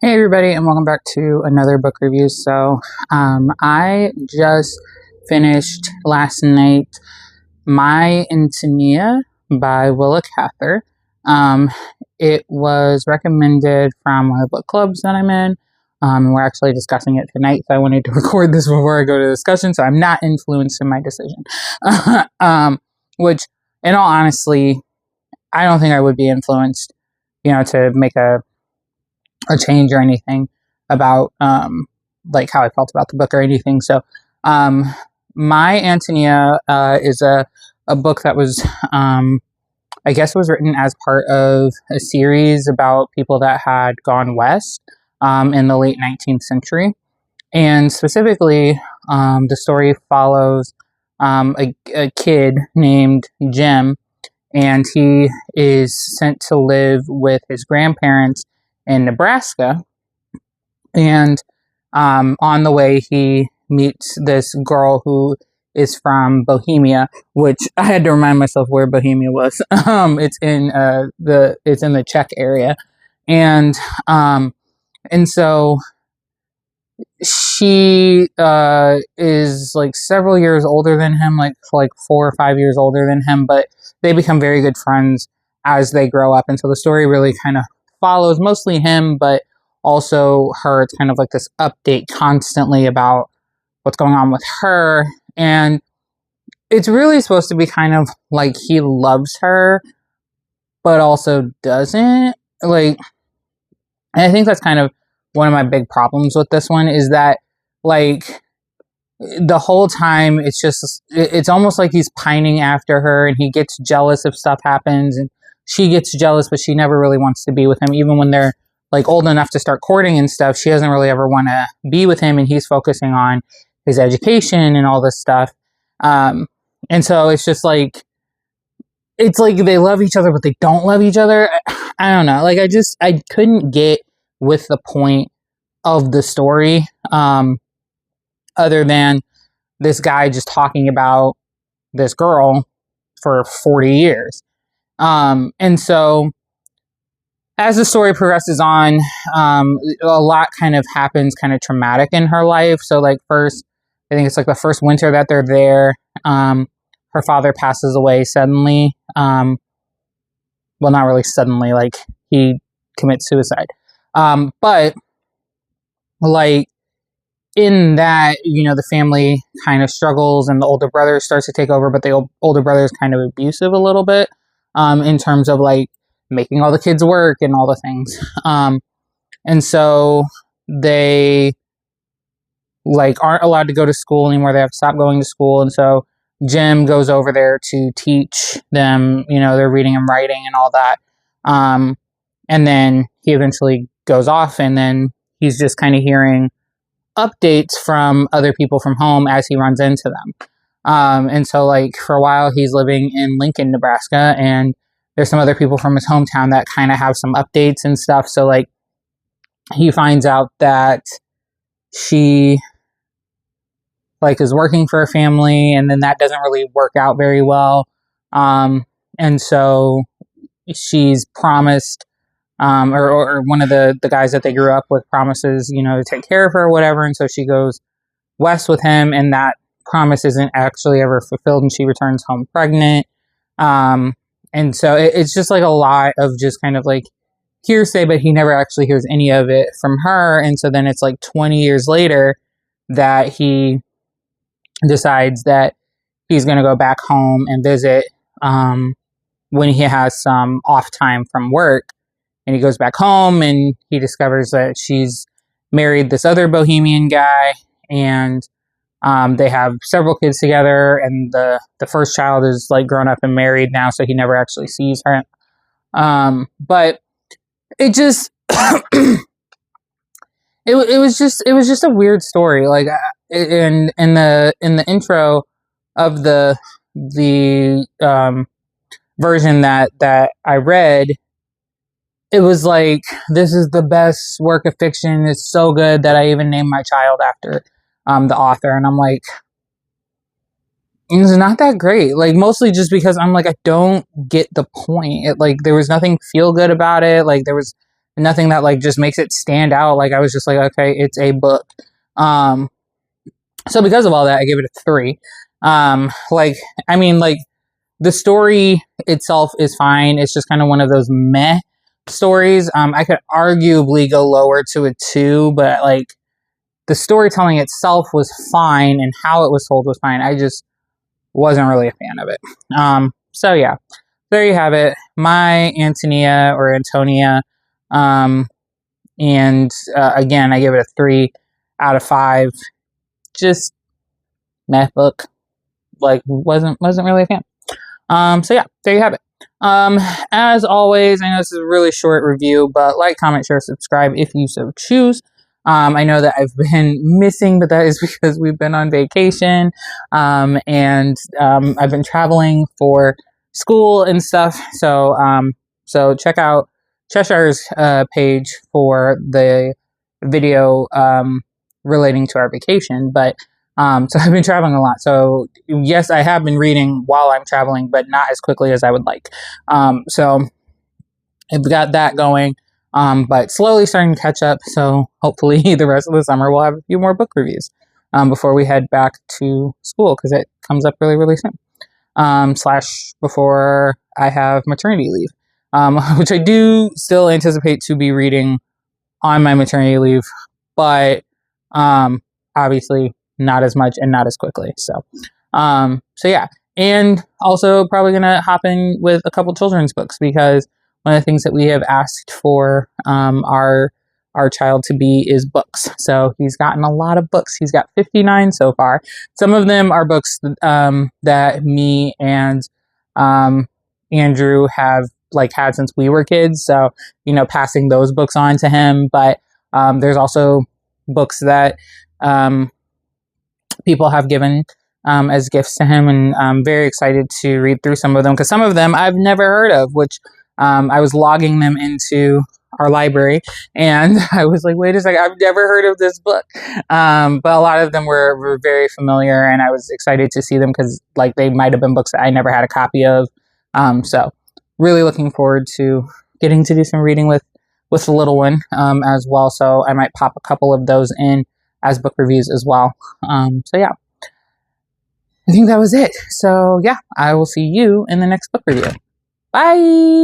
Hey everybody, and welcome back to another book review. I just finished last night My Antonia by Willa Cather. It was recommended from one of the book clubs that I'm in. We're actually discussing it tonight, so I wanted to record this before I go to the discussion, so I'm not influenced in my decision. Which, in all honesty, I don't think I would be influenced, to make a change or anything about like how I felt about the book or anything. My Antonia is a book that was I guess was written as part of a series about people that had gone west in the late 19th century. And specifically, the story follows a kid named Jim, and he is sent to live with his grandparents in Nebraska. And on the way, he meets this girl who is from Bohemia, which I had to remind myself where Bohemia was. It's in the Czech area, and so she is like several years older than him, like 4 or 5 years older than him, but they become very good friends as they grow up. And so the story really kind of follows mostly him, but also her. It's kind of like this update constantly about what's going on with her. And it's really supposed to be kind of like he loves her, but also doesn't. And I think that's kind of one of my big problems with this one, is that, the whole time it's almost like he's pining after her, and he gets jealous if stuff happens, and she gets jealous, but she never really wants to be with him. Even when they're old enough to start courting and stuff, she doesn't really ever want to be with him, and he's focusing on his education and all this stuff. And so it's just it's like they love each other, but they don't love each other. I don't know. I couldn't get with the point of the story, other than this guy just talking about this girl for 40 years. And so as the story progresses on, a lot kind of happens kind of traumatic in her life. So first, I think it's the first winter that they're there, her father passes away suddenly. Well, not really suddenly, he commits suicide. But in that, the family kind of struggles, and the older brother starts to take over, but the older brother is kind of abusive a little bit, in terms of making all the kids work and all the things. And so they aren't allowed to go to school anymore. They have to stop going to school. And so Jim goes over there to teach them, their reading and writing and all that. And then he eventually goes off, and then he's just kind of hearing updates from other people from home as he runs into them. And so for a while he's living in Lincoln, Nebraska, and there's some other people from his hometown that kind of have some updates and stuff. So he finds out that she is working for a family, and then that doesn't really work out very well. And so she's promised, or one of the guys that they grew up with promises, to take care of her or whatever. And so she goes west with him, and that promise isn't actually ever fulfilled, and she returns home pregnant. And so it's just a lot of just kind of hearsay, but he never actually hears any of it from her. And so then it's 20 years later that he decides that he's going to go back home and visit, when he has some off time from work. And he goes back home, and he discovers that she's married this other Bohemian guy, and they have several kids together, and the first child is grown up and married now, so he never actually sees her. But it just it was just a weird story. In the intro of the version that I read, it was this is the best work of fiction. It's so good that I even named my child after the author. And I'm it's not that great. Mostly just because I'm I don't get the point. There was nothing feel good about it. There was nothing that like just makes it stand out. Like I was just like, okay, it's a book. So because of all that, I give it a 3. Like, I mean, like, the story itself is fine. It's just kind of one of those meh stories. I could arguably go lower to a 2, but like the storytelling itself was fine and how it was told was fine. I just wasn't really a fan of it. So yeah, there you have it. My Antonia or Antonia. And again, I give it a 3 out of 5. Just meh book. Like wasn't really a fan. So yeah, there you have it. As always, I know this is a really short review, but like, comment, share, subscribe if you so choose. I know that I've been missing, but that is because we've been on vacation, and I've been traveling for school and stuff. So check out Cheshire's page for the video relating to our vacation. But so I've been traveling a lot. So yes, I have been reading while I'm traveling, but not as quickly as I would like. So I've got that going, but slowly starting to catch up. So hopefully the rest of the summer we'll have a few more book reviews before we head back to school, because it comes up really, really soon. / before I have maternity leave, which I do still anticipate to be reading on my maternity leave, but obviously not as much and not as quickly. So yeah, and also probably gonna hop in with a couple children's books, because one of the things that we have asked for our child to be is books. So he's gotten a lot of books. He's got 59 so far. Some of them are books that me and Andrew have like had since we were kids. So, you know, passing those books on to him. But there's also books that people have given as gifts to him, and I'm very excited to read through some of them, because some of them I've never heard of, which I was logging them into our library, and I was like, wait a second, I've never heard of this book. But a lot of them were very familiar, and I was excited to see them because like they might have been books that I never had a copy of. So really looking forward to getting to do some reading with the little one as well. So I might pop a couple of those in as book reviews as well. So yeah, I think that was it. So yeah, I will see you in the next book review. Bye!